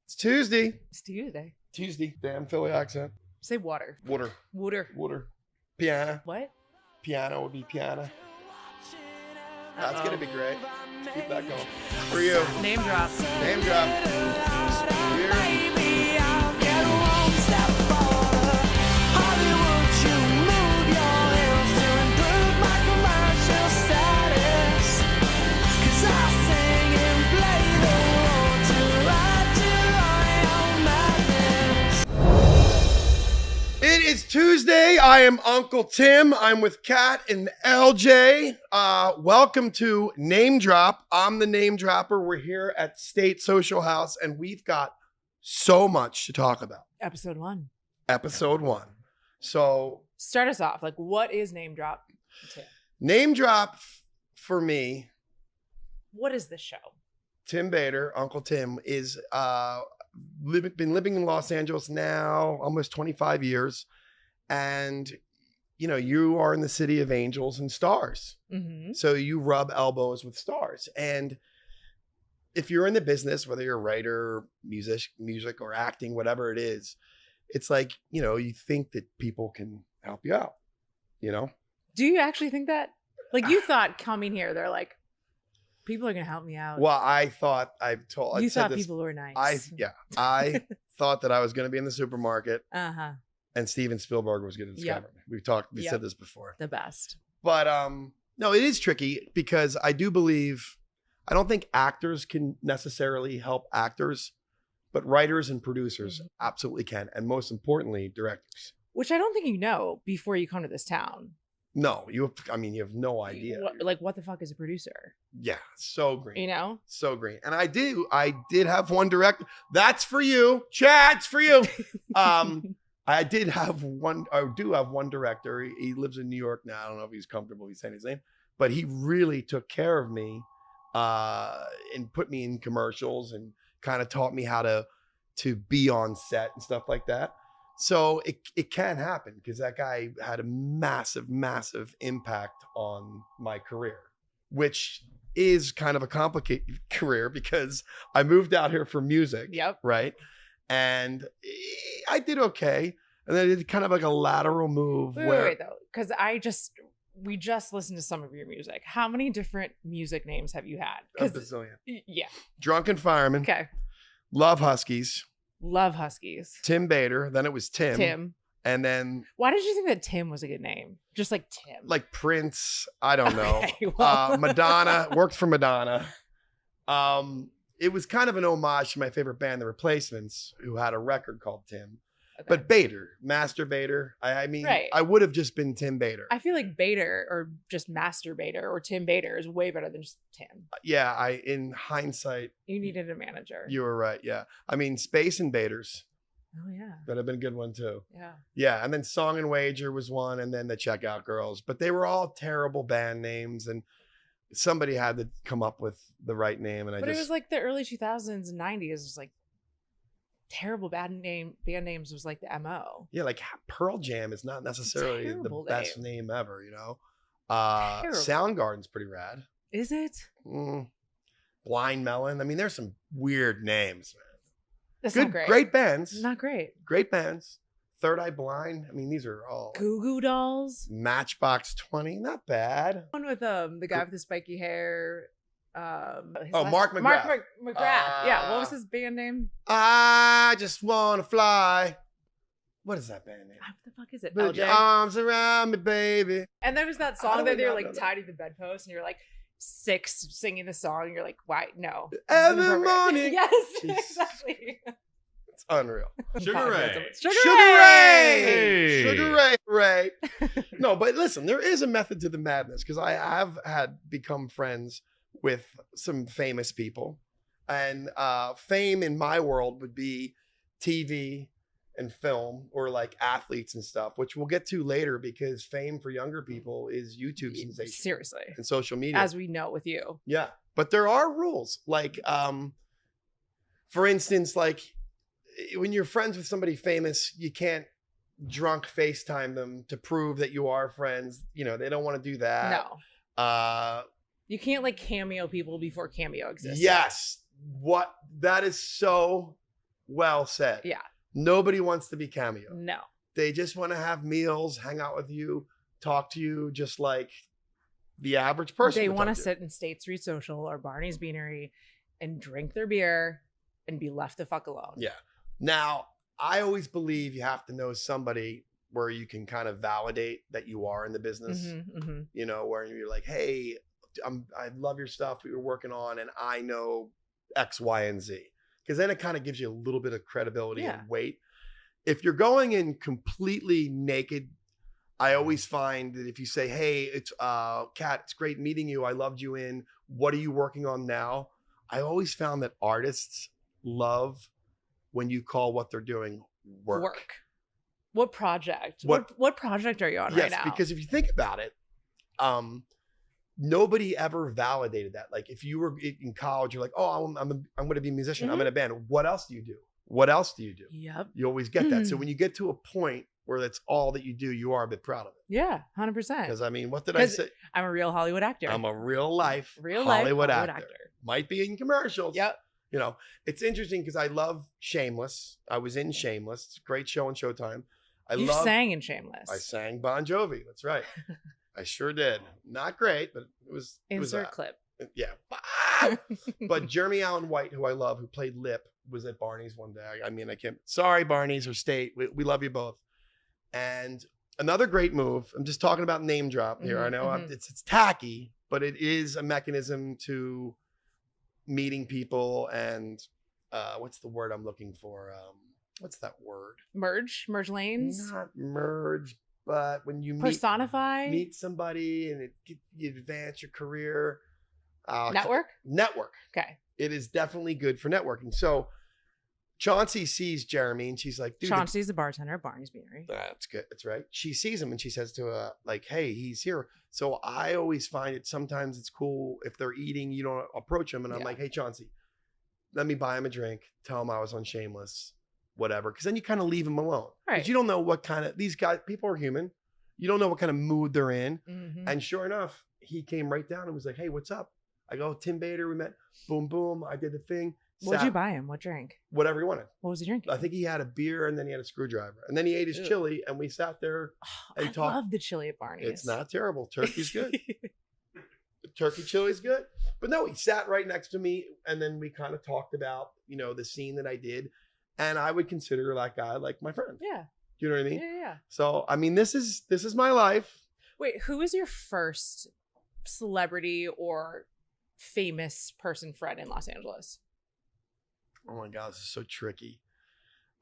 It's Tuesday. It's Tuesday. Tuesday. Damn Philly accent. Say water. Water. Water. Water. Piano. What? Piano would be piano. That's going to be great. Keep that going. For you. Name drop. Name drop. Here. It is Tuesday. I am Uncle Tim. I'm with Kat and LJ. Welcome to Name Drop. I'm the name dropper. We're here at State Social House, and we've got so much to talk about. Episode 1. Episode 1. So, Start us off. Like, what is name drop? Tim? Name Drop for me, What is this show? Tim Bader, Uncle Tim, is been living in Los Angeles now almost 25 years. And, you know, you are in the city of angels and stars. Mm-hmm. So you rub elbows with stars. And if you're in the business, whether you're a writer, music or acting, whatever it is, it's like, you know, you think that people can help you out, you know? Do you actually think that? Like, you thought coming here, they're like, people are going to help me out. Well, I thought You thought people were nice. I thought that I was going to be in the supermarket Uh-huh. and Steven Spielberg was going to discover me. We said this before. The best. But no, it is tricky because I don't think actors can necessarily help actors, but writers and producers absolutely can. And most importantly, directors. Which I don't think you know before you come to this town. No, you have no idea. What the fuck is a producer? Yeah, so green. You know? So green. And I did have one director. That's for you. Chat's for you. I do have one director. He lives in New York now. I don't know if he's comfortable with saying his name, but he really took care of me and put me in commercials and kind of taught me how to be on set and stuff like that. So it can happen because that guy had a massive, massive impact on my career, which is kind of a complicated career because I moved out here for music. Yep. Right. And I did okay. And then I did kind of like a lateral move. Wait, though. Because we just listened to some of your music. How many different music names have you had? A bazillion. Yeah. Drunken Fireman. Okay. Love Huskies. Love Huskies. Tim Bader. Then it was Tim. And then. Why did you think that Tim was a good name? Just like Tim. Like Prince. I don't know. Okay, well. Madonna. Worked for Madonna. It was kind of an homage to my favorite band, The Replacements, who had a record called Tim. Okay. But Bader, Master Bader. I mean, right. I would have just been Tim Bader. I feel like Bader or just Master Bader or Tim Bader is way better than just Tim. Yeah, in hindsight. You needed a manager. You were right, yeah. I mean, Space Invaders. Oh, yeah. That'd have been a good one, too. Yeah. Yeah, and then Song and Wager was one, and then the Checkout Girls. But they were all terrible band names, and somebody had to come up with the right name. But it was like the early 2000s and 90s. It was like terrible band names was like the MO. Yeah, like Pearl Jam is not necessarily the best name ever, you know? Soundgarden's pretty rad. Is it? Blind Melon. I mean, there's some weird names, man. That's not great. Great bands. Not great. Great bands. Third Eye Blind. I mean, these are all. Goo Goo Dolls. Matchbox 20. Not bad. One with the guy with the spiky hair. Mark McGrath. Mark McGrath. Yeah. What was his band name? I just wanna fly. What is that band name? What the fuck is it? Put LJ? your arms around me, baby. And there was that song that they were like tied to the bedpost, and you're like 6 singing the song, and you're like, why? No. Every morning. Yes, Jesus. exactly. It's unreal. Sugar Ray. Sugar Ray. No, but listen, there is a method to the madness because I have become friends with some famous people, and fame in my world would be TV and film or like athletes and stuff, which we'll get to later because fame for younger people is YouTube sensation. Seriously. And social media. As we know with you. Yeah. But there are rules. Like, for instance, like when you're friends with somebody famous, you can't drunk FaceTime them to prove that you are friends. You know, they don't want to do that. No. You can't like cameo people before Cameo exists. Yes. That is so Well said. Yeah. Nobody wants to be cameo. No. They just want to have meals, hang out with you, talk to you, just like the average person. They want to sit in State Street Social or Barney's Beanery and drink their beer and be left the fuck alone. Yeah. Now, I always believe you have to know somebody where you can kind of validate that you are in the business. You know, where you're like, hey, I love your stuff that you're working on, and I know X, Y, and Z. Because then it kind of gives you a little bit of credibility and weight. If you're going in completely naked, I always find that if you say, hey, it's Kat, it's great meeting you. I loved you in. What are you working on now? I always found that artists love when you call what they're doing work. What project? What project are you on right now? Yes, because if you think about it, nobody ever validated that. Like if you were in college, you're like, oh, I'm going to be a musician. I'm in a band. What else do you do? What else do you do? Yep. You always get that. So when you get to a point where that's all that you do, you are a bit proud of it. Yeah, 100%. Because I mean, what did I say? I'm a real Hollywood actor. I'm a real life Hollywood actor. Might be in commercials. Yep. You know, it's interesting because I love Shameless. I was in Shameless. It's a great show on Showtime. You sang in Shameless. I sang Bon Jovi. That's right. I sure did. Not great, but it was. Insert clip. Yeah. But Jeremy Allen White, who I love, who played Lip, was at Barney's one day. I mean, I can't. Sorry, Barney's or State. We love you both. And another great move. I'm just talking about name drop here. I know it's tacky, but it is a mechanism to meeting people and what's the word I'm looking for? What's that word? Merge lanes. Not merge, but when you meet somebody and you advance your career. Network. Okay. It is definitely good for networking. So Chauncey sees Jeremy and she's like, dude. Chauncey's the bartender at Barney's Beanery. That's good. That's right. She sees him and she says to like, hey, he's here. So I always find it sometimes it's cool if they're eating, you don't approach them. And I'm like, hey, Chauncey, let me buy him a drink. Tell him I was on Shameless, whatever. Because then you kind of leave him alone. Right. Because you don't know what kind of, these guys, people are human. You don't know what kind of mood they're in. And sure enough, he came right down and was like, hey, what's up? I go, Tim Bader, we met. Boom, boom. I did the thing. What'd you buy him? What drink? Whatever he wanted. What was he drinking? I think he had a beer and then he had a screwdriver. And then he ate his chili and we sat there and talked. I love the chili at Barney's. It's not terrible. Turkey's good. Turkey chili's good. But no, he sat right next to me and then we kind of talked about, you know, the scene that I did. And I would consider that guy like my friend. Yeah. Do you know what I mean? Yeah. So, I mean, this is my life. Wait, who was your first celebrity or famous person friend in Los Angeles? Oh my God, this is so tricky.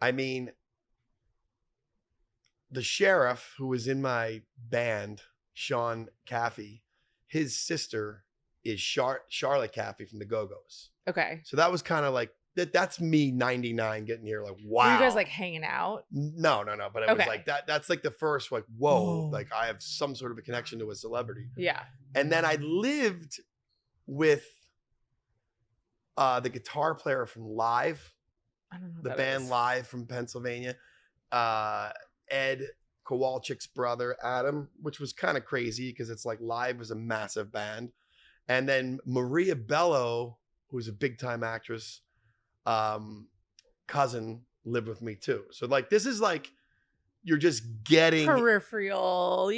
I mean, the sheriff who was in my band, Sean Caffey, his sister is Charlotte Caffey from the Go-Go's. Okay. So that was kind of like, that's me 99 getting here like, wow. Were you guys like hanging out? No. But it was like that's like the first like, whoa, like I have some sort of a connection to a celebrity. Yeah. And then I lived with the guitar player from Live. I don't know the band Live from Pennsylvania. Ed Kowalczyk's brother, Adam, which was kind of crazy because it's like Live was a massive band. And then Maria Bello, who's a big time actress, cousin, lived with me too. So like this is like you're just getting peripheral,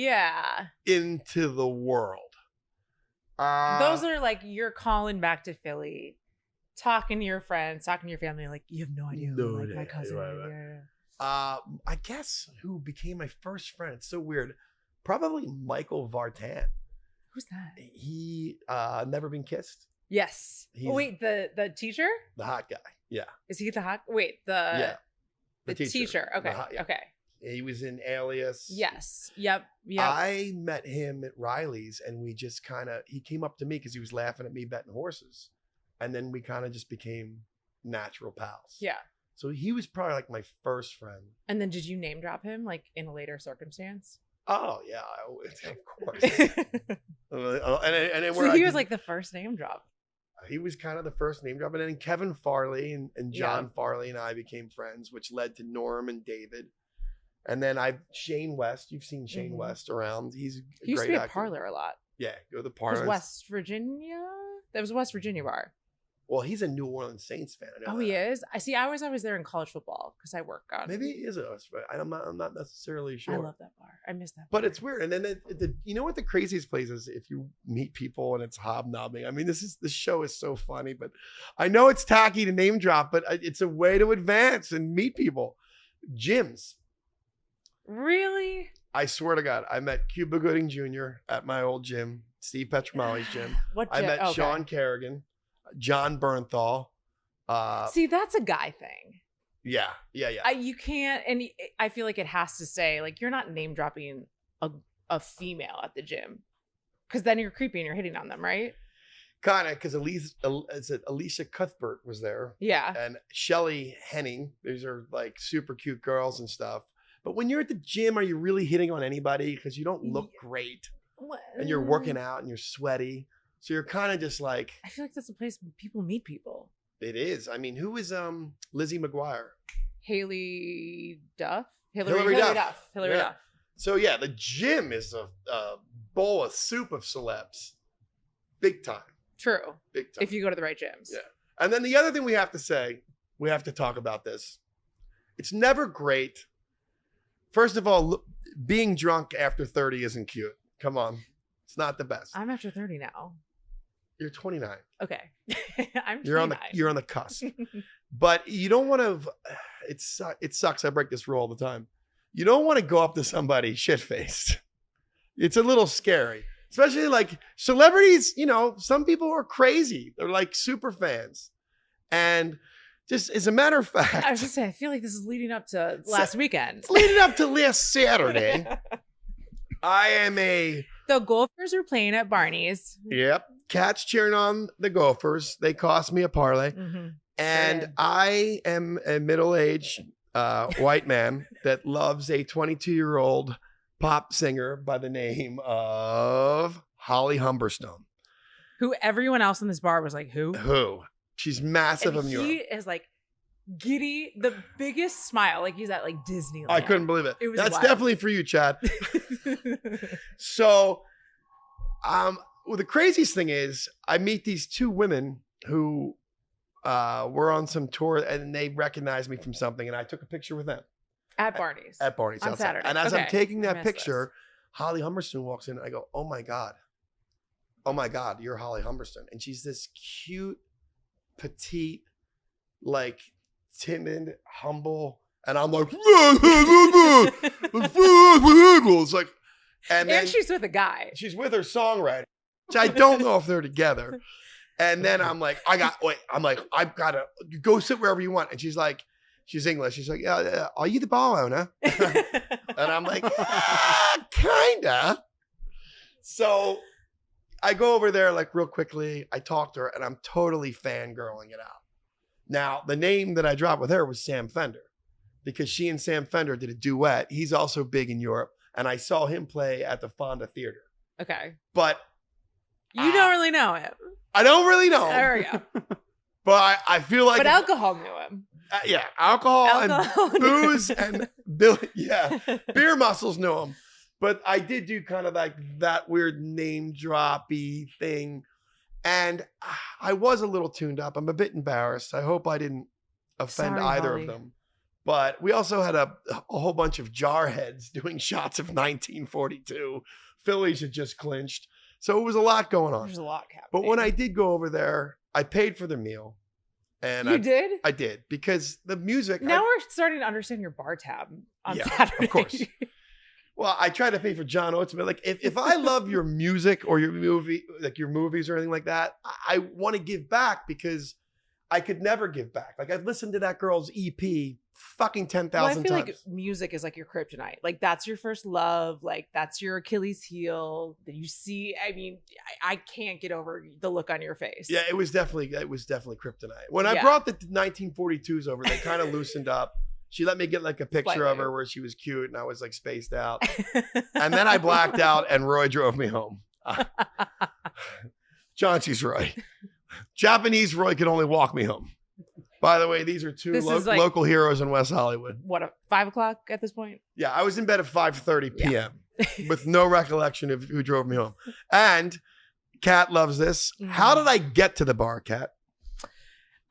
into the world. Those are like you're calling back to Philly, talking to your friends, talking to your family, like you have no idea who my cousin. Right. I guess who became my first friend. It's so weird. Probably Michael Vartan. Who's that? He Never Been Kissed. Yes. Wait, the teacher? The hot guy. Yeah. Is he the hot? Wait, the teacher. Okay. Okay. He was in Alias. Yes. Yep. I met him at Riley's and we just he came up to me because he was laughing at me betting horses. And then we kind of just became natural pals. Yeah. So he was probably like my first friend. And then did you name drop him like in a later circumstance? Oh yeah, of course. So he was like the first name drop. He was kind of the first name drop. And then Kevin Farley and John Farley and I became friends, which led to Norm and David. And then Shane West. You've seen Shane West around. He's a he used great to be actor. at Parlor a lot. Yeah, go to the Parlor. West Virginia? That was a West Virginia bar. Well, he's a New Orleans Saints fan. I know Oh, that. he is? I see. I was always there in college football because I work on. Maybe he is us, but I'm not necessarily sure. I love that bar. I miss that. But it's weird. And then you know what the craziest place is? If you meet people and it's hobnobbing. I mean, this show is so funny, but I know it's tacky to name drop, but it's a way to advance and meet people. Gyms. Really? I swear to God, I met Cuba Gooding Jr. at my old gym, Steve Petramali's gym. I met Sean Kerrigan, John Bernthal. See, that's a guy thing. Yeah. You can't, and I feel like it has to say, like, you're not name dropping a female at the gym, because then you're creepy and you're hitting on them, right? Kind of, because Alicia Cuthbert was there. Yeah. And Shelly Henning. These are like super cute girls and stuff. But when you're at the gym, are you really hitting on anybody? Because you don't look great. And you're working out and you're sweaty. So you're kind of just like. I feel like that's a place where people meet people. It is. I mean, who is Lizzie McGuire? Haley Duff? Hillary Duff. Hillary Duff. So yeah, the gym is a bowl of soup of celebs. Big time. True. Big time. If you go to the right gyms. Yeah. And then the other thing we have to say, we have to talk about this. It's never great. First of all, being drunk after 30 isn't cute. Come on. It's not the best. I'm after 30 now. You're 29. Okay. I'm 29. You're on the cusp. But you don't want to, it sucks. I break this rule all the time. You don't want to go up to somebody shit-faced. It's a little scary. Especially like celebrities, you know, some people are crazy. They're like super fans. And just as a matter of fact. I was just saying, I feel like this is leading up to last weekend. It's leading up to last Saturday. The Gophers are playing at Barney's. Yep. Cats cheering on the Gophers. They cost me a parlay. Mm-hmm. And I am a middle-aged white man that loves a 22-year-old pop singer by the name of Holly Humberstone. Who everyone else in this bar was like, who? Who? She's massive in Europe. He is like giddy, the biggest smile. Like he's at like Disneyland. I couldn't believe it. That's wild. Definitely for you, Chad. So, well, the craziest thing is I meet these two women who were on some tour and they recognized me from something and I took a picture with them. At Barney's. At Barney's. On outside. Saturday. And as I'm taking that picture, this. Holly Humberstone walks in and I go, oh my God. Oh my God, you're Holly Humberstone. And she's this cute, petite, like timid, humble. And I'm like, it's like, and then she's with a guy. She's with her songwriter, which I don't know if they're together. And then I'm like, I've got to go sit wherever you want. And she's like, she's English. She's like, yeah, are you the bar owner? And I'm like, kinda. So I go over there like real quickly. I talk to her and I'm totally fangirling it out. Now, the name that I dropped with her was Sam Fender because she and Sam Fender did a duet. He's also big in Europe. And I saw him play at the Fonda Theater. Okay. But you don't really know him. I don't really know him. There we go. But I feel like. But alcohol knew him. Yeah. Alcohol and booze and Billy. Yeah. Beer muscles knew him. But I did do kind of like that weird name droppy thing. And I was a little tuned up. I'm a bit embarrassed. I hope I didn't offend either of them. But we also had a whole bunch of jarheads doing shots of 1942. Phillies had just clinched. So it was a lot going on. There's a lot happening. But when I did go over there, I paid for the meal. And you did? I did. Because the music. Now we're starting to understand your bar tab on Saturday. Of course. Well, I try to pay for John Oates, but like if I love your music or your movie, like your movies or anything like that, I want to give back because I could never give back. Like I've listened to that girl's EP fucking 10,000 times. I feel like music is like your kryptonite. Like that's your first love. Like that's your Achilles heel that you see. I mean, I can't get over the look on your face. Yeah, it was definitely kryptonite. When I brought the 1942s over, they kind of loosened up. She let me get like a picture of her where she was cute and I was like spaced out. And then I blacked out and Roy drove me home. Chauncey's Roy. Japanese Roy could only walk me home. By the way, these are two local heroes in West Hollywood. What, 5 o'clock at this point? Yeah, I was in bed at 5:30 p.m. with no recollection of who drove me home. And Kat loves this. Mm-hmm. How did I get to the bar, Kat?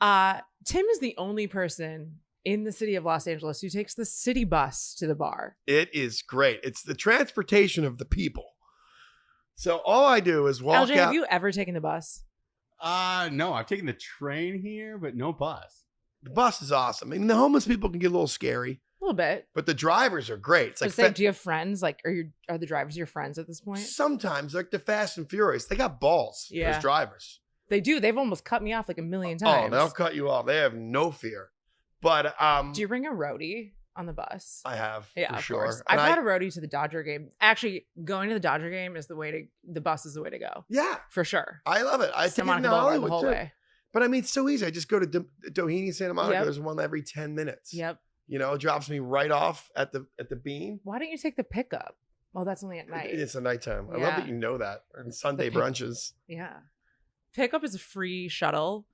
Tim is the only person in the city of Los Angeles who takes the city bus to the bar. It is great. It's the transportation of the people. So all I do is walk LJ, out. have you ever taken the bus? No, I've taken the train here, but no bus. The bus is awesome. I mean, the homeless people can get a little scary, A little bit. but the drivers are great. It's like Do you have friends? Like, are the drivers your friends at this point? sometimes, like the Fast and Furious, they got balls. Yeah. Those drivers. They do. They've almost cut me off like a million Oh, times. they'll cut you off. They have no fear. But Do you bring a roadie on the bus? I have Yeah, for of sure. course. And I brought a roadie to the Dodger game. Actually, going to the Dodger game is the bus is the way to go. Yeah, For sure. I love it. I take Santa it Monica to Boulevard Hollywood the whole too. way. But I mean, it's so easy. I just go to Doheny, Santa Monica. Yep. There's one every 10 minutes. Yep. You know, it drops me right off at the Bean. Why don't you take the pickup? Well, that's only at night. It's a nighttime. I love Yeah. that you know that. And Sunday pick- brunches. Yeah. Pickup is a free shuttle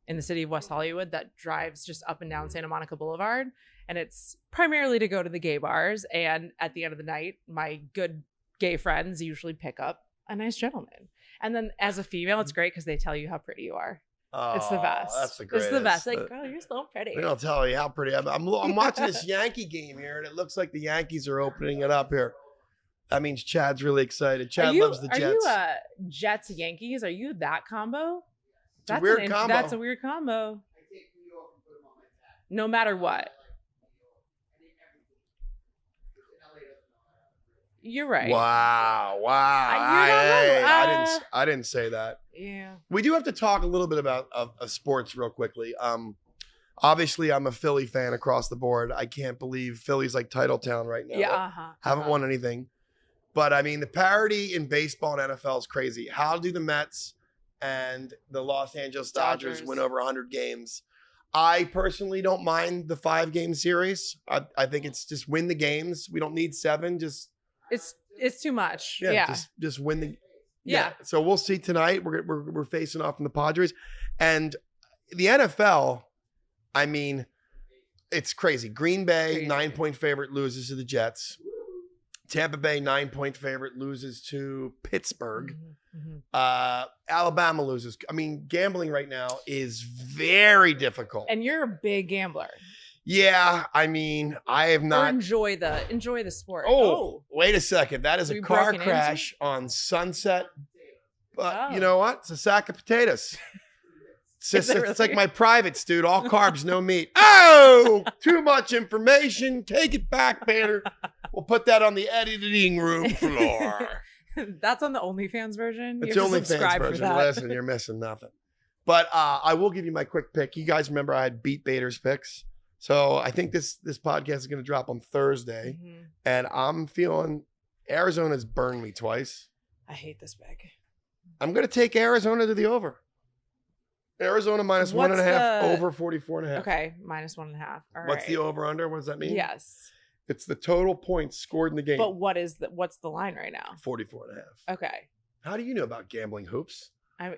in the city of West Hollywood that drives just up and down Santa Monica Boulevard. And it's primarily to go to the gay bars. And at the end of the night, my good gay friends usually pick up a nice gentleman. And then as a female, it's great because they tell you how pretty you are. It's the best. That's the It's greatest. the best. Like, girl, you're so pretty. They don't tell you how pretty I'm watching this Yankee game here, and it looks like the Yankees are opening it up here. That means Chad's really excited. Chad loves the Jets. Are you Jets Yankees? Are you that combo? It's a weird combo. That's a weird combo. No matter what. You're right. Wow. I didn't say that. Yeah. We do have to talk a little bit about sports real quickly. Obviously, I'm a Philly fan across the board. I can't believe Philly's like title town right now. Yeah. Haven't won anything. But I mean, the parity in baseball and NFL is crazy. How do the Mets and the Los Angeles Dodgers win over 100 games? I personally don't mind the 5-game series. I think it's just win the games. We don't need 7. It's too much. Yeah. Just win the. Yeah. So we'll see tonight. We're facing off in the Padres, and the NFL. I mean, it's crazy. Green Bay 9-point favorite loses to the Jets. Tampa Bay 9-point favorite loses to Pittsburgh. Alabama loses. I mean, gambling right now is very difficult. And you're a big gambler. Yeah, I mean, I have not. Or enjoy the sport. Oh, wait a second. That is a car broken crash on Sunset. But Oh. you know what? It's a sack of potatoes. It's like my privates, dude. All carbs, no meat. Oh, too much information. Take it back, Banner. We'll put that on the editing room floor. That's on the OnlyFans version. It's You have to OnlyFans subscribe for version. that. Listen, you're missing nothing. But I will give you my quick pick. You guys remember I had Beat Bader's picks. So I think this podcast is going to drop on Thursday. And I'm feeling Arizona's burned me twice. I hate this pick. I'm going to take Arizona to the over. Arizona minus What's 1.5 over 44.5. Okay, minus 1.5. All What's right. the over under? What does that mean? Yes. It's the total points scored in the game. But what's the line right now? 44.5. Okay. How do you know about gambling hoops? Yeah.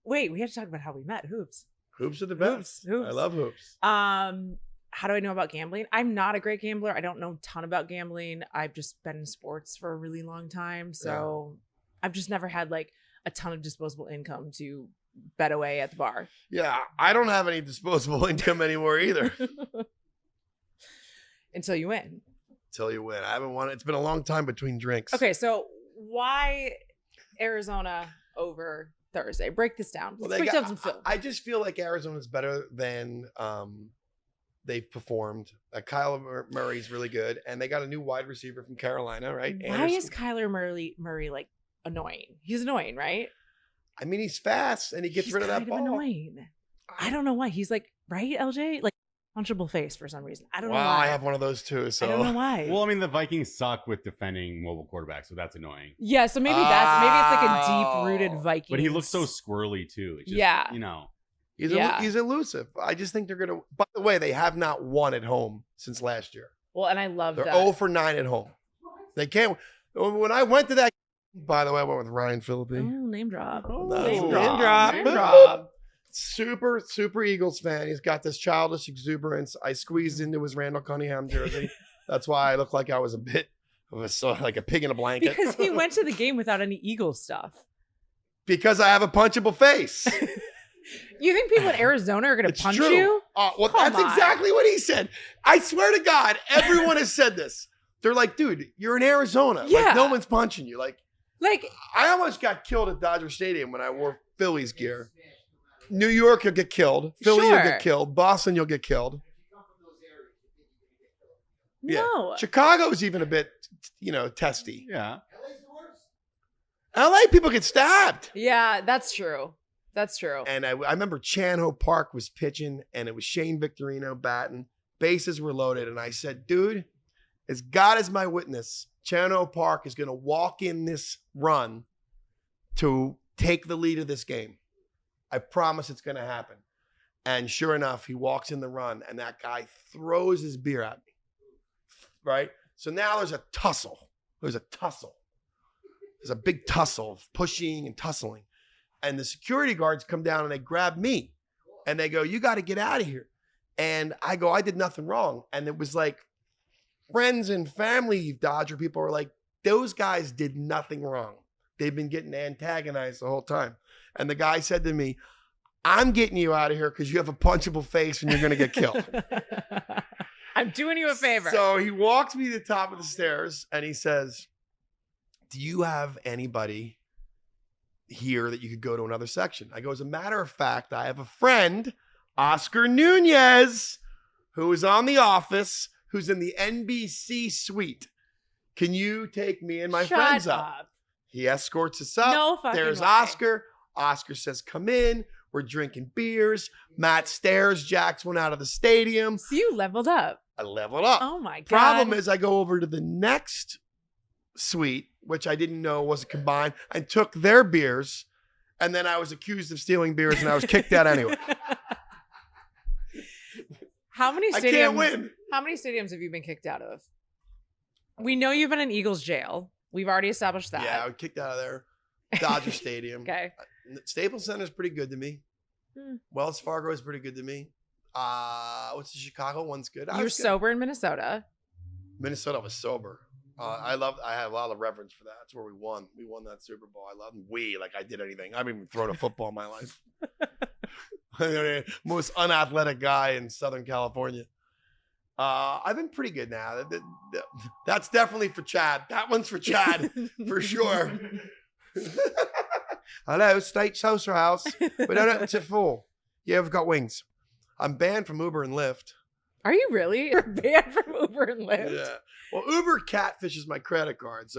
Wait, we have to talk about how we met. Hoops. Hoops are the best. Hoops. I love hoops. How do I know about gambling? I'm not a great gambler. I don't know a ton about gambling. I've just been in sports for a really long time. So I've just never had like a ton of disposable income to bet away at the bar. Yeah, I don't have any disposable income anymore either. Until you win. Until you win. I haven't won. It's been a long time between drinks. Okay, so why Arizona over Thursday? Break this down. Let's break down some film. I just feel like Arizona's better than they've performed. Kyler Murray's really good, and they got a new wide receiver from Carolina, right? Why is Kyler Murray like annoying? He's annoying, right? I mean, he's fast and he gets rid of that ball. Annoying. I don't know why. He's like, right, LJ? Like punchable face for some reason. I don't know why. I have one of those too. So I don't know why. Well, I mean, the Vikings suck with defending mobile quarterbacks, so that's annoying. Yeah, so maybe it's like a deep-rooted Vikings. But he looks so squirrely too. It's just, Yeah. you know. He's elusive. I just think they're going to. By the way, they have not won at home since last year. Well, and I love They're that. 0 for 9 at home. They can't. When I went to that, by the way, I went with Ryan Phillippe. Oh, name drop. Name Name drop. drop. Super Eagles fan. He's got this childish exuberance. I squeezed into his Randall Cunningham jersey. That's why I look like I was a bit of like a pig in a blanket. Because he went to the game without any Eagles stuff. Because I have a punchable face. You think people in Arizona are going to punch true. you? Well, Come that's on. exactly what he said. I swear to God, everyone has said this. They're like, dude, you're in Arizona. Yeah. Like, no one's punching you. Like, Like, I almost got killed at Dodger Stadium when I wore Phillies gear. New York, you'll get killed. Philly, you'll Sure. get killed. Boston, you'll get killed. no. Chicago's even a bit, testy. Yeah. LA people get stabbed. Yeah, that's true. That's true. And I remember Chanho Park was pitching, and it was Shane Victorino batting. Bases were loaded, and I said, dude, as God is my witness, Chanho Park is going to walk in this run to take the lead of this game. I promise it's going to happen. And sure enough, he walks in the run, and that guy throws his beer at me. Right? So now there's a tussle. There's a There's a big tussle of pushing and tussling. And the security guards come down and they grab me. And they go, you got to get out of here. And I go, I did nothing wrong. And it was like friends and family Dodger people were like, those guys did nothing wrong. They've been getting antagonized the whole time. And the guy said to me, I'm getting you out of here because you have a punchable face and you're going to get killed. I'm doing you a favor. So he walks me to the top of the stairs and he says, do you have anybody here that you could go to another section? I go, as a matter of fact, I have a friend, Oscar Nunez, who is on The Office, who's in the NBC suite. Can you take me and my friends up? He escorts us up. No fucking There's way. Oscar. Oscar says, come in. We're drinking beers. Matt stares. Jack's went out of the stadium. So you leveled up. I leveled up. Oh my God. Problem is, I go over to the next suite, which I didn't know was combined, and took their beers. And then I was accused of stealing beers and I was kicked out anyway. How many stadiums? I can't win. How many stadiums have you been kicked out of? We know you've been in Eagles jail. We've already established that. Yeah, I was kicked out of there. Dodger Stadium. Okay. Staples Center's pretty good to me. Hmm. Wells Fargo is pretty good to me. What's the Chicago one's good? You were sober in Minnesota. Minnesota was sober. I had a lot of reverence for that. That's where we won. We won that Super Bowl. I love like I did anything. I haven't even thrown a football in my life. Most unathletic guy in Southern California. I've been pretty good now. That's definitely for Chad. That one's for Chad for sure. Hello, State Social House. We don't know it's at 4. Yeah, we've got wings. I'm banned from Uber and Lyft. Are you really? You're banned from Uber and Lyft? Yeah. Well, Uber catfishes my credit card.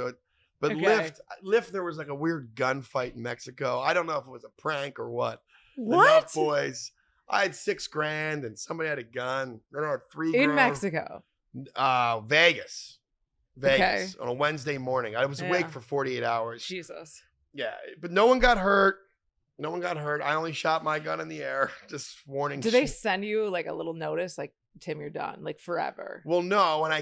But Okay. Lyft, there was like a weird gunfight in Mexico. I don't know if it was a prank or what. What? Enough boys. I had $6,000 and somebody had a gun. No, 3 In girls. Mexico. Vegas. Okay. On a Wednesday morning. I was awake Yeah. for 48 hours. Jesus. Yeah, but no one got hurt. I only shot my gun in the air. Just warning. Did they send you like a little notice like, Tim, you're done, like forever? Well, no. When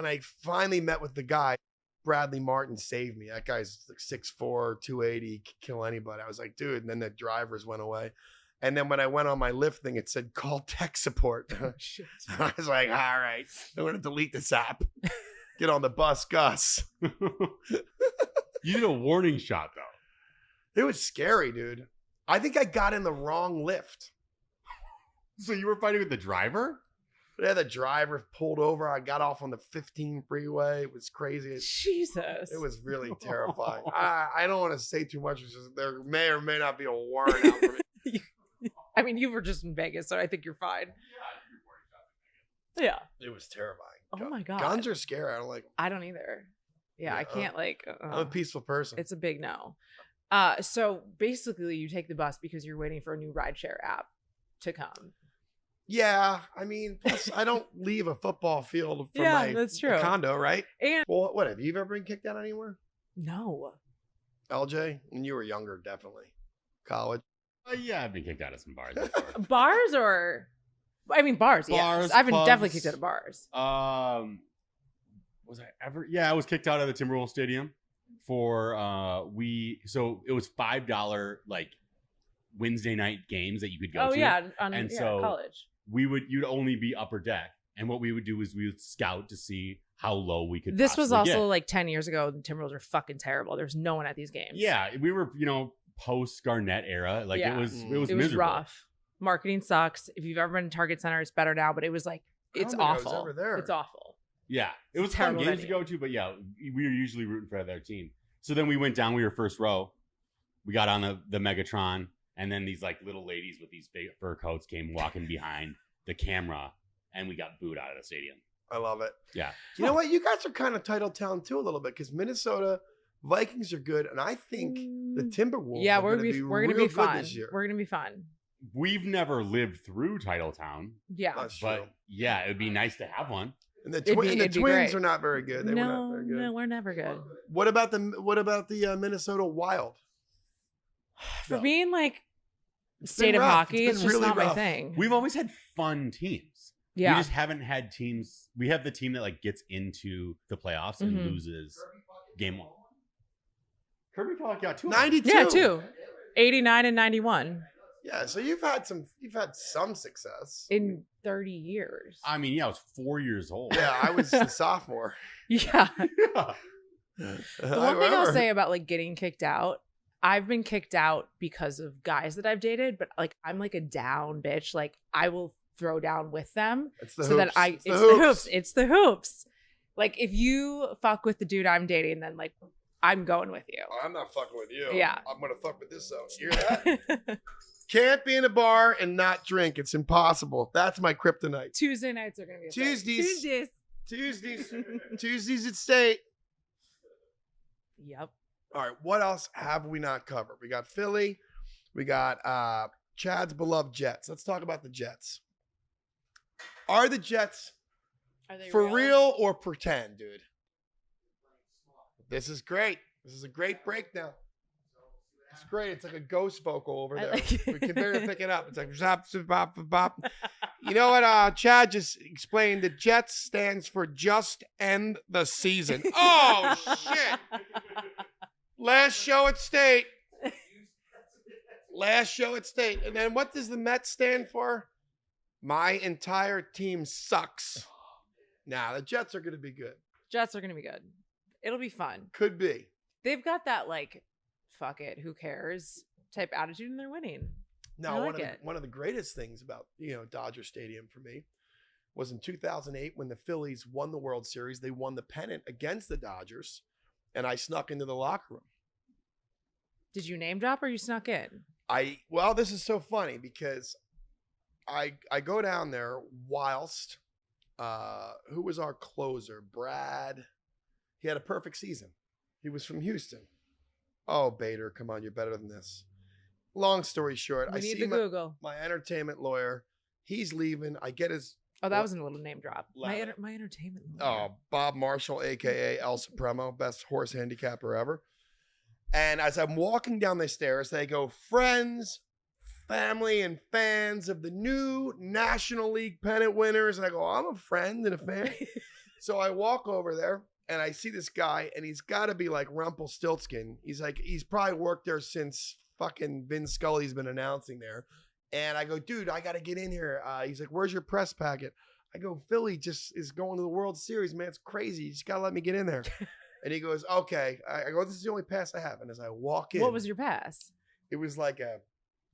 I finally met with the guy, Bradley Martin saved me. That guy's like 6'4", 280, could kill anybody. I was like, dude. And then the drivers went away. And then when I went on my Lyft thing, it said call tech support. Shit. I was like, all right, I'm gonna delete this app. Get on the bus, Gus. You did a warning shot though. It was scary, dude. I think I got in the wrong Lyft. So you were fighting with the driver? Yeah, the driver pulled over. I got off on the 15 freeway. It was crazy. Jesus. It was really terrifying. I don't want to say too much. It's just there may or may not be a warrant out for me. I mean, you were just in Vegas, so I think you're fine. Yeah. It was terrifying. Oh my God. Guns are scary. I don't like them. I don't either. Yeah, I can't like. I'm a peaceful person. It's a big no. So basically, you take the bus because you're waiting for a new rideshare app to come. Yeah, I mean, plus I don't leave a football field from Yeah, my that's true. condo, right? And Well, what have you ever been kicked out anywhere? no. LJ, when you were younger, definitely. College. Yeah, I've been kicked out of some bars before. Bars or, I mean, bars. Bars, Yes, I've been clubs. definitely kicked out of bars. Was I ever? Yeah, I was kicked out of the Timberwolves Stadium for so it was $5 like Wednesday night games that you could go Oh to. yeah, on And yeah, so- college. You'd only be upper deck, and what we would do is we would scout to see how low we could. This was possibly also get. like 10 years ago. The Timberwolves are fucking terrible. There's no one at these games. Yeah, we were post Garnett era. Like Yeah. it was It was miserable. rough. Marketing sucks. If you've ever been to Target Center, it's better now, but it was like, it's I don't think I was awful. ever there. It's awful. Yeah, it was fun Terrible games to venue. go to, but yeah, we were usually rooting for their team. So then we went down. We were first row. We got on the Megatron, and then these like little ladies with these big fur coats came walking behind the camera, and we got booed out of the stadium. I love it. Yeah, You know what? You guys are kind of title town too a little bit because Minnesota Vikings are good, and I think the Timberwolves Yeah, are we're going to be gonna real be good fun. this year. We're gonna be fun. we've never lived through Titletown, Yeah. That's true. but yeah, it would be nice to have one. And the, It'd be Twins great. are not very good. They were not No, very good. no, we're never good. What about the Minnesota Wild? For No. being like It's state been of rough. hockey, It's it's been just really not my rough. thing. We've always had fun teams. Yeah. We just haven't had teams. We have the team that like gets into the playoffs and Mhm. loses game one. Kirby Puck got 2. 92. Yeah, too. 89 and 91 Yeah, so you've had some success. in 30 years. I mean, yeah, I was 4 years old. Yeah, I was a sophomore. Yeah. Yeah. The one thing I'll say about like getting kicked out, I've been kicked out because of guys that I've dated, but like I'm like a down bitch. Like I will throw down with them It's the so that hoops. it's the hoops. It's the hoops. Like if you fuck with the dude I'm dating, then like I'm going with you. I'm not fucking with you. Yeah. I'm gonna fuck with this zone. You hear that? Can't be in a bar and not drink. It's impossible. That's my kryptonite. Tuesday nights are gonna be a thing. Tuesdays. Tuesdays at State. Yep. All right, what else have we not covered? We got Philly. We got Chad's beloved Jets. Let's talk about the Jets. Are the Jets Are they for real or pretend, dude? This is great. This is a great breakdown. It's great. It's like a ghost vocal over I there. like it. We can barely pick it up. It's like zap, zap, bop, bop, bop. You know what? Chad just explained. The Jets stands for just end the season. Oh shit! Last show at State. Last show at State. And then what does the Mets stand for? My entire team sucks. Nah, the Jets are going to be good. Jets are gonna be good. It'll be fun. Could be. They've got that like, fuck it, who cares type attitude, and they're winning. Now, I like it. one of the greatest things about, Dodger Stadium for me was in 2008 when the Phillies won the World Series. They won the pennant against the Dodgers, and I snuck into the locker room. Did you name drop or you snuck in? Well, this is so funny because I go down there whilst who was our closer? Brad. He had a perfect season. He was from Houston. Oh, Bader, come on, you're better than this. Long story short, We I need see the Google. my entertainment lawyer. He's leaving. I get his Oh, that was a little name drop. Ladder. My entertainment. lawyer. Bob Marshall, aka El Supremo, best horse handicapper ever. And as I'm walking down the stairs, they go, friends, family, and fans of the new National League pennant winners. And I go, I'm a friend and a fan. So I walk over there and I see this guy, and he's got to be like Rumpelstiltskin. He's probably worked there since fucking Vin Scully's been announcing there. And I go, dude, I got to get in here. He's like, where's your press packet? I go, Philly just is going to the World Series, man. It's crazy. You just got to let me get in there. And he goes, okay. I go, this is the only pass I have. And as I walk in, What was your pass? it was like a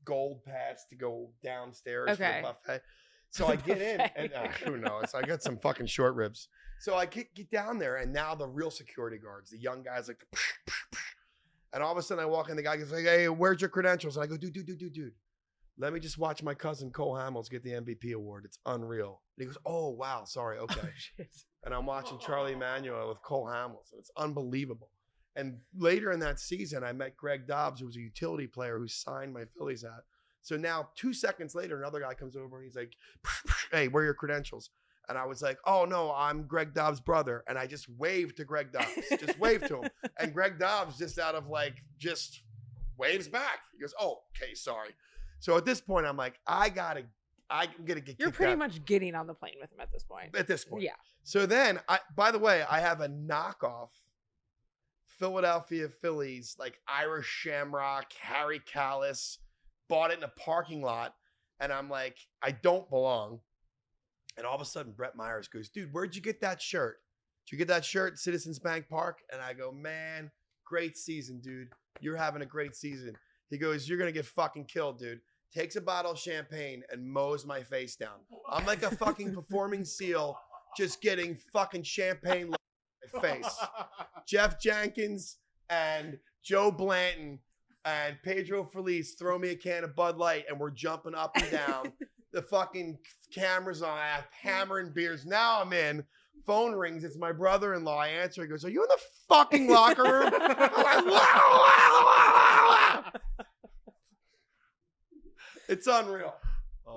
gold pass to go downstairs for Okay. the buffet. So I get in, and who knows? I got some fucking short ribs. So I get down there, and now the real security guards, the young guys, like, and all of a sudden I walk in, the guy goes like, hey, where's your credentials? And I go, dude. Let me just watch my cousin Cole Hamels get the MVP award. It's unreal. And he goes, oh, wow, sorry, okay. Oh, shit. And I'm watching Charlie Emmanuel with Cole Hamels, and it's unbelievable. And later in that season, I met Greg Dobbs, who was a utility player who signed my Phillies hat. So now 2 seconds later, another guy comes over and he's like, hey, where are your credentials? And I was like, oh, no, I'm Greg Dobbs' brother. And I just waved to Greg Dobbs, just waved to him. And Greg Dobbs just out of like, just waves back. He goes, oh, okay, sorry. So at this point, I'm like, I'm going to get You're kicked pretty out much getting on the plane with him at this point. at this point. Yeah. So then, by the way, I have a knockoff Philadelphia Phillies, like Irish Shamrock, Harry Callis, bought it in a parking lot. And I'm like, I don't belong. And all of a sudden, Brett Myers goes, dude, where'd you get that shirt? Did you get that shirt at Citizens Bank Park? And I go, man, great season, dude. You're having a great season. He goes, "You're gonna get fucking killed, dude." Takes a bottle of champagne and mows my face down. I'm like a fucking performing seal, just getting fucking champagne in my face. Jeff Jenkins and Joe Blanton and Pedro Feliz throw me a can of Bud Light, and we're jumping up and down. The fucking cameras on, hammering beers. Now I'm in. Phone rings. It's my brother-in-law. I answer. He goes, "Are you in the fucking locker room?" I'm like, it's unreal.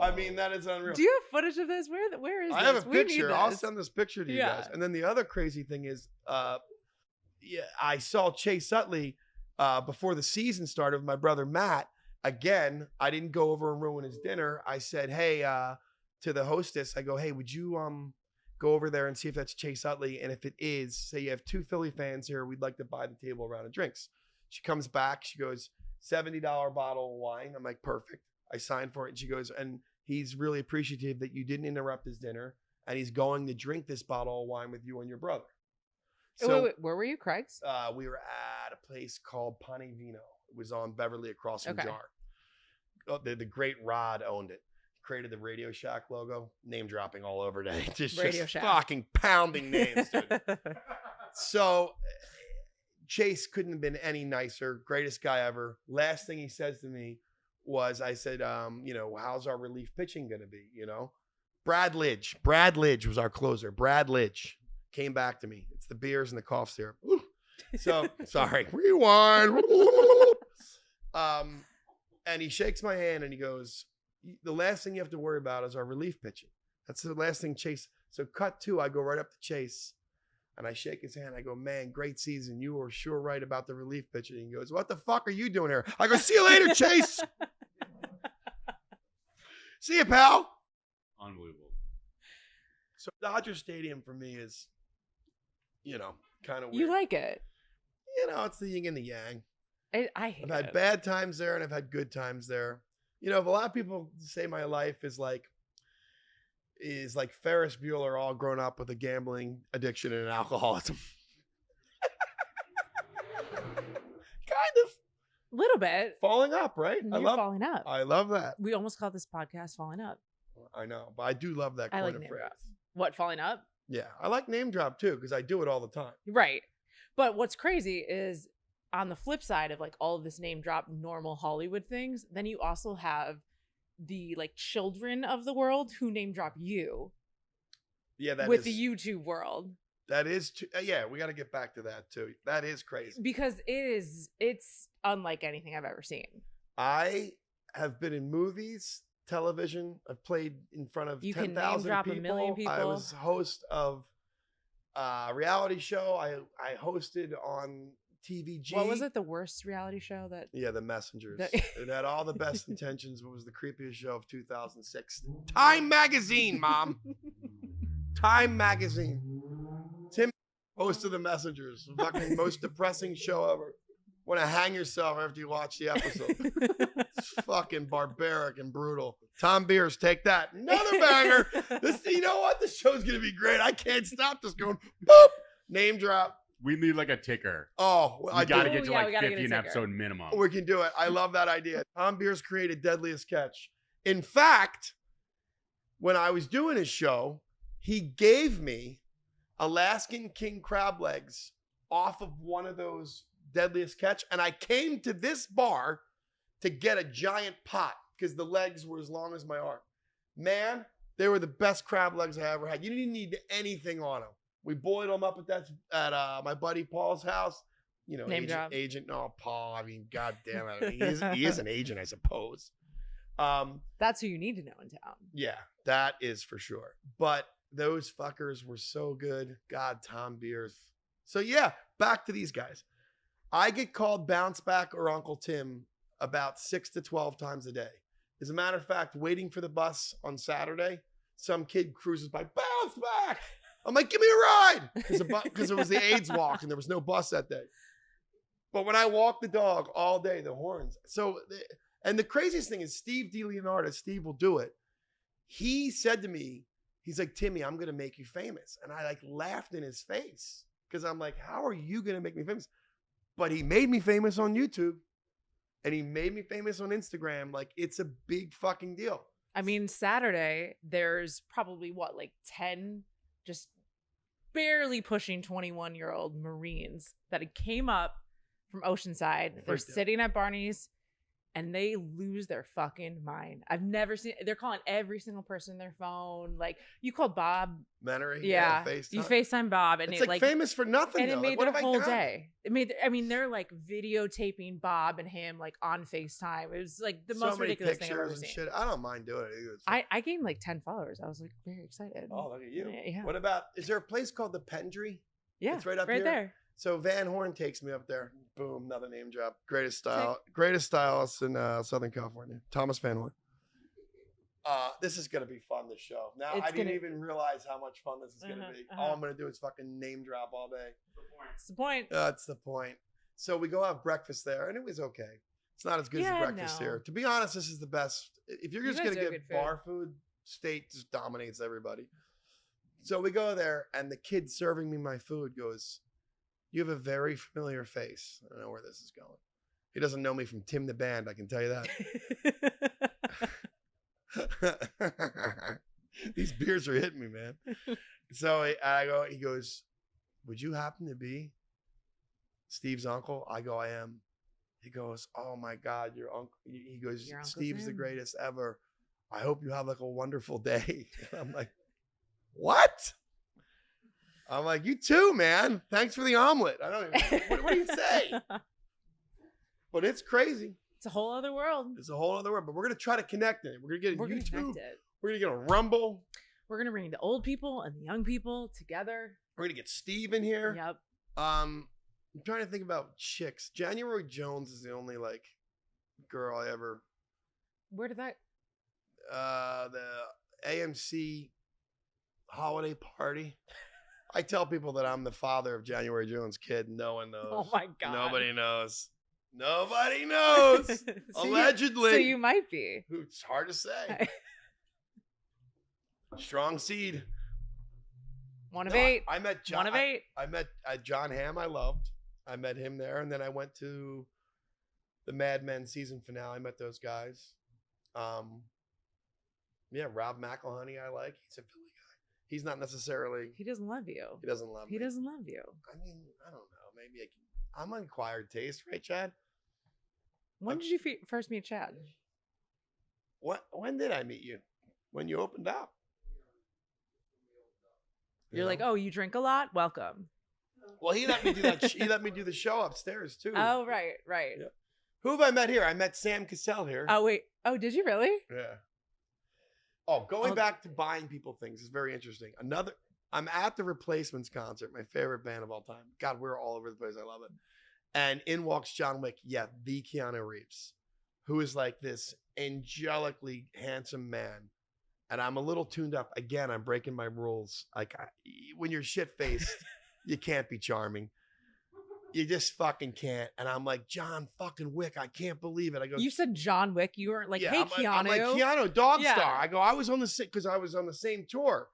I mean, that is unreal. Do you have footage of this? Where is this? I have a We need picture. I'll this. send this picture to you guys. And then the other crazy thing is, I saw Chase Utley before the season started with my brother Matt. Again, I didn't go over and ruin his dinner. I said, "Hey," to the hostess, I go, "Hey, would you go over there and see if that's Chase Utley? And if it is, say you have 2 Philly fans here, we'd like to buy the table a round of drinks." She comes back. She goes, $70 bottle of wine. I'm like, perfect. I signed for it. And she goes, "And he's really appreciative that you didn't interrupt his dinner. And he's going to drink this bottle of wine with you and your brother." So wait, where were you, Craig's? we were at a place called Pane Vino. It was on Beverly across from Okay. Jar. Oh, the great Rod owned it. Created the Radio Shack logo. Name dropping all over today. Just Shack. fucking pounding names, dude. So Chase couldn't have been any nicer. Greatest guy ever. Last thing he says to me was, I said, "How's our relief pitching going to be?" Brad Lidge was our closer. Brad Lidge came back to me. It's the beers and the cough syrup. Woo. So sorry. Rewind. And he shakes my hand and he goes, "The last thing you have to worry about is our relief pitching." That's the last thing Chase. So cut 2, I go right up to Chase and I shake his hand. I go, "Man, great season. You were sure right about the relief pitching." He goes, "What the fuck are you doing here?" I go, "See you later, Chase." See you, pal. Unbelievable. So Dodger Stadium for me is, kind of weird. You like it? It's the yin and the yang. I hate I've had it. bad times there and I've had good times there. A lot of people say my life is like Ferris Bueller all grown up with a gambling addiction and alcoholism. Kind of. Little bit. Falling up, right? You're falling up. I love that. We almost called this podcast "Falling Up." I know, but I do love that I kind like of name phrase. drop. What, falling up? Yeah, I like name drop too because I do it all the time. Right. But what's crazy is on the flip side of like all of this name drop normal Hollywood things, then you also have the like children of the world who name drop you. Yeah, that with is, the YouTube world. That is, yeah, we got to get back to that too. That is crazy. Because it's unlike anything I've ever seen. I have been in movies, television. I've played in front of 10,000 people. You can name drop a million people. I was host of a reality show. I hosted on TVG. What was it? The worst reality show that? Yeah, The Messengers. It had all the best intentions, but was the creepiest show of 2006. Time Magazine, Mom. Time Magazine. Tim, host of The Messengers. Fucking most depressing show ever. Want to hang yourself after you watch the episode. It's fucking barbaric and brutal. Tom Beers, take that. Another banger. You know what? This show's going to be great. I can't stop this going, boop, name drop. We need like a ticker. Oh, we got to get to like 50 an episode minimum. We can do it. I love that idea. Tom Beers created Deadliest Catch. In fact, when I was doing his show, he gave me Alaskan king crab legs off of one of those Deadliest Catch. And I came to this bar to get a giant pot because the legs were as long as my arm. Man, they were the best crab legs I ever had. You didn't need anything on them. We boiled them up at my buddy Paul's house. Agent. No, Paul. I mean, God damn it. He is an agent, I suppose. That's who you need to know in town. Yeah, that is for sure. But those fuckers were so good. God, Tom Beers. So yeah, back to these guys. I get called Bounce Back or Uncle Tim about 6 to 12 times a day. As a matter of fact, waiting for the bus on Saturday, some kid cruises by, "Bounce Back." I'm like, "Give me a ride." Because it was the AIDS walk and there was no bus that day. But when I walk the dog all day, the horns. And the craziest thing is Steve DeLeonardo, Steve will do it. He said to me, he's like, "Timmy, I'm going to make you famous." And I laughed in his face because I'm like, how are you going to make me famous? But he made me famous on YouTube. and he made me famous on Instagram. Like, it's a big fucking deal. I mean, Saturday, there's probably like 10 just barely pushing 21-year-old Marines that came up from Oceanside. They're sitting at Barney's and they lose their fucking mind. I've never seen, they're calling every single person their phone. Like, you called Bob. Menery? Yeah. FaceTime. You FaceTime Bob. And it's it like famous for nothing. And though. it made like, their whole day. It made, I mean, they're like videotaping Bob and him like on FaceTime. It was like the most ridiculous thing I've ever seen. Shit. I don't mind doing it. I gained like 10 followers. I was like very excited. Oh, look at you. Yeah. What about, is there a place called the Pendry? Yeah. It's right up right here. there. So Van Horn takes me up there. Boom, another name drop. Greatest stylist in Southern California. Thomas Van Horn. This is gonna be fun. This show. Now I didn't even realize how much fun this is gonna be. All I'm gonna do is fucking name drop all day. That's the point. That's the point. So we go have breakfast there, and it was okay. It's not as good as the breakfast here. To be honest, this is the best. If you're just gonna get bar food, State just dominates everybody. So we go there, and the kid serving me my food goes, "You have a very familiar face." I don't know where this is going. He doesn't know me from Tim the Band, I can tell you that. These beers are hitting me, man. So he goes, "Would you happen to be Steve's uncle?" I go, "I am." He goes, "Oh my God, your uncle." He goes, "Steve's the greatest ever. I hope you have like a wonderful day." And I'm like, "What?" I'm like, "You too, man. Thanks for the omelet." I don't even, what do you say? But it's crazy. It's a whole other world. It's a whole other world. But we're going to try to connect it. We're going to get a YouTube. We're going to get a Rumble. We're going to bring the old people and the young people together. We're going to get Steve in here. Yep. I'm trying to think about chicks. January Jones is the only like girl I ever. Where did that? The AMC holiday party. I tell people that I'm the father of January Jones' kid. No one knows. Oh my God. Nobody knows. Nobody knows. Allegedly. So you might be. It's hard to say. Strong seed. One of eight. I met John. 1 of 8. I met John Hamm. I loved. I met him there, and then I went to the Mad Men season finale. I met those guys. Yeah, Rob McElhenney. I like. He's a Philly guy. He's not necessarily. He doesn't love you. He doesn't love me. He doesn't love you. I mean, I don't know. Maybe I can. I'm an acquired taste, right, Chad? When did you first meet Chad? When did I meet you? When you opened up. You're like, "Oh, you drink a lot? Welcome." Well, he let me do that. He let me do the show upstairs too. Oh, right. Yeah. Who have I met here? I met Sam Cassell here. Oh, wait. Oh, did you really? Yeah. Oh, going back to buying people things is very interesting. I'm at the Replacements concert, my favorite band of all time. God, we're all over the place. I love it. And in walks John Wick. Yeah, the Keanu Reeves, who is like this angelically handsome man. And I'm a little tuned up. Again, I'm breaking my rules. Like, when you're shit-faced, you can't be charming. You just fucking can't. And I'm like, "John fucking Wick, I can't believe it." I go, "You said John Wick. You weren't like, hey, Keanu." I'm like, "Keanu, Dog Star." I go, I was on the same tour.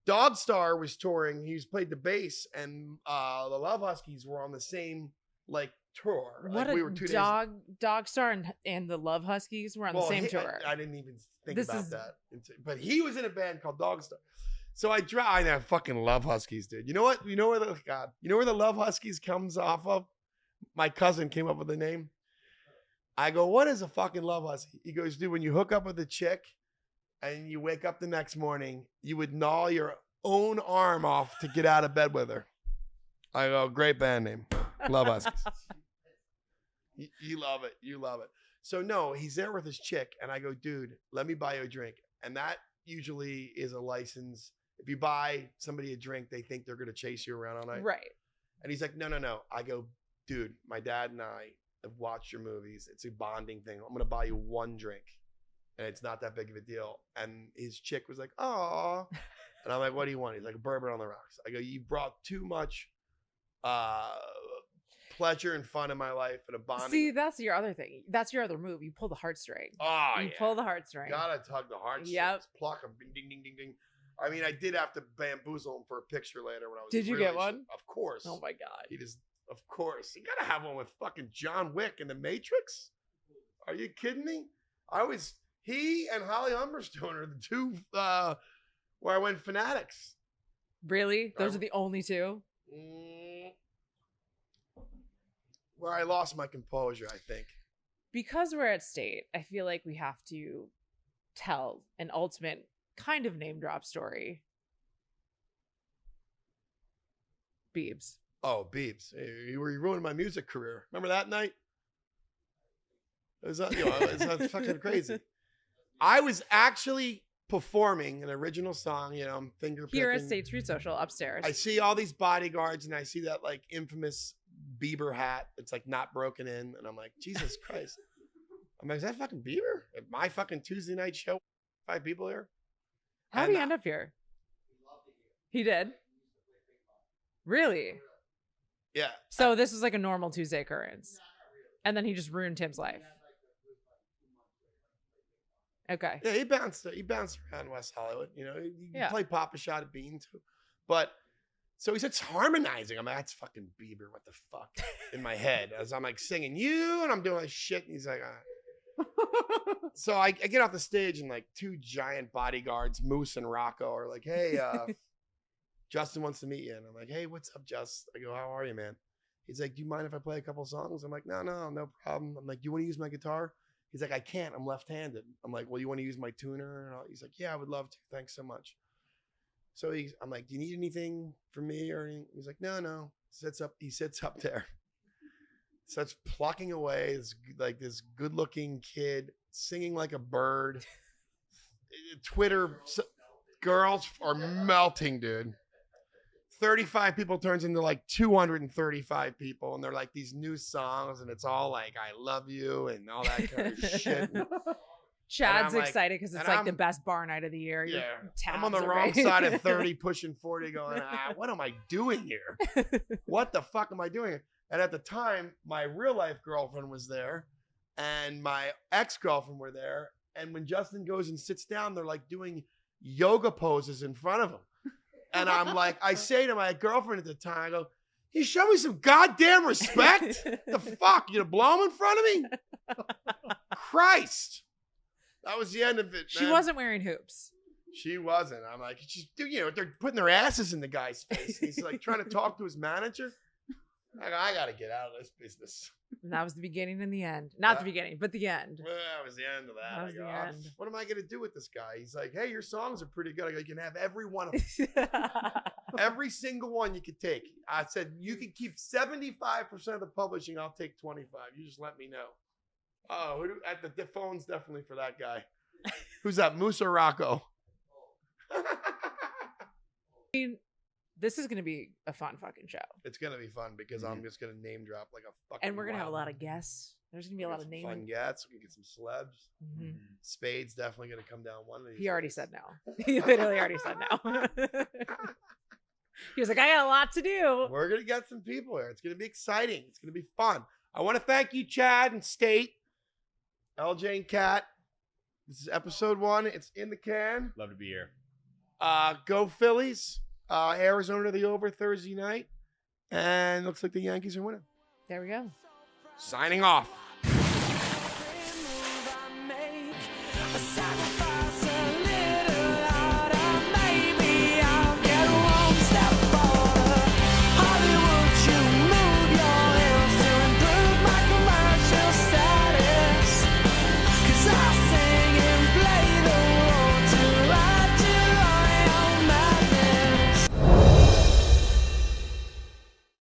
Dog Star was touring. He's played the bass, and the Love Huskies were on the same like tour. What like, we were 2 days. Dog Star and the Love Huskies were on the same tour. I didn't even think about that. But he was in a band called Dog Star. So I fucking love Huskies, dude. You know what? You know where the Love Huskies comes off of? My cousin came up with the name. I go, "What is a fucking Love Husky?" He goes, "Dude, when you hook up with a chick and you wake up the next morning, you would gnaw your own arm off to get out of bed with her." I go, "Great band name. Love Huskies." You love it. You love it. So no, he's there with his chick, and I go, "Dude, let me buy you a drink." And that usually is a license. If you buy somebody a drink, they think they're going to chase you around all night. Right. And he's like, no. I go, "Dude, my dad and I have watched your movies. It's a bonding thing. I'm going to buy you one drink. And it's not that big of a deal." And his chick was like, "Aw." And I'm like, "What do you want?" He's like, "Bourbon on the rocks." I go, "You brought too much pleasure and fun in my life and a bonding." See, that's your other thing. That's your other move. You pull the heartstring. Oh, you pull the heartstring. Gotta tug the heartstrings. Yep. Pluck them. Ding, ding, ding, ding. I mean, I did have to bamboozle him for a picture later when I was. Did you get one? Of course. Oh my God. Of course. You gotta have one with fucking John Wick in the Matrix. Are you kidding me? He and Holly Humberstone are the two where I went fanatics. Really? Those are the only two? Where I lost my composure, I think. Because we're at state, I feel like we have to tell an ultimate kind of name drop story. Biebs. Oh, Biebs. You were ruining my music career. Remember that night? It was fucking crazy. I was actually performing an original song, I'm finger picking. Here at State Street Social upstairs. I see all these bodyguards and I see that like infamous Bieber hat. It's like not broken in. And I'm like, Jesus Christ. I'm like, is that fucking Bieber? At my fucking Tuesday night show, 5 people here. How did he end up here? He did? Really? Yeah. So this was like a normal Tuesday occurrence. And then he just ruined Tim's life. Okay. Yeah, he bounced around West Hollywood. He played Papa Shot at Bean too. But so he starts harmonizing. I'm like, that's fucking Bieber. What the fuck? In my head. As I'm like singing you and I'm doing this shit. And he's like, So I get off the stage and like 2 giant bodyguards, Moose and Rocco, are like, hey, Justin wants to meet you. And I'm like, hey, what's up, Just? I go, how are you, man? He's like, do you mind if I play a couple songs? I'm like, no problem. I'm like, do you want to use my guitar? He's like, I can't. I'm left-handed. I'm like, well, you want to use my tuner? And he's like, yeah, I would love to. Thanks so much. So I'm like, do you need anything from me or anything? He's like, no. He sits up there. Starts plucking away. This good-looking kid singing like a bird. Twitter girls are melting, dude. 35 people turns into like 235 people, and they're like these new songs, and it's all like I love you and all that kind of shit. Chad's excited because it's like the best bar night of the year. Yeah, I'm on the wrong side of 30, pushing 40, going, what am I doing here? What the fuck am I doing here? And at the time, my real life girlfriend was there, and my ex-girlfriend were there. And when Justin goes and sits down, they're like doing yoga poses in front of him. And I'm like, I say to my girlfriend at the time, I go, you show me some goddamn respect? The fuck? You blow him in front of me? Christ. That was the end of it, man. She wasn't wearing hoops. She wasn't. I'm like, they're putting their asses in the guy's face. He's like trying to talk to his manager. I got to get out of this business. And that was the beginning and the end. Not the beginning, but the end. Well, that was the end of that. That was the end. What am I going to do with this guy? He's like, hey, your songs are pretty good. I go, you can have every one of them. Every single one you could take. I said, you can keep 75% of the publishing. I'll take 25. You just let me know. Oh, the phone's definitely for that guy. Who's that? Moose or Rocco? This is going to be a fun fucking show. It's going to be fun because I'm just going to name drop like a fucking. And we're going to have a lot of guests. There's going to be a lot of naming. Fun guests. We can get some celebs. Mm-hmm. Spade's definitely going to come down one of these. He already said no. He literally already said no. He was like, I got a lot to do. We're going to get some people here. It's going to be exciting. It's going to be fun. I want to thank you, Chad and State, LJ and Kat. This is episode 1. It's in the can. Love to be here. Go Phillies. Arizona to the over Thursday night. And looks like the Yankees are winning. There we go. Signing off.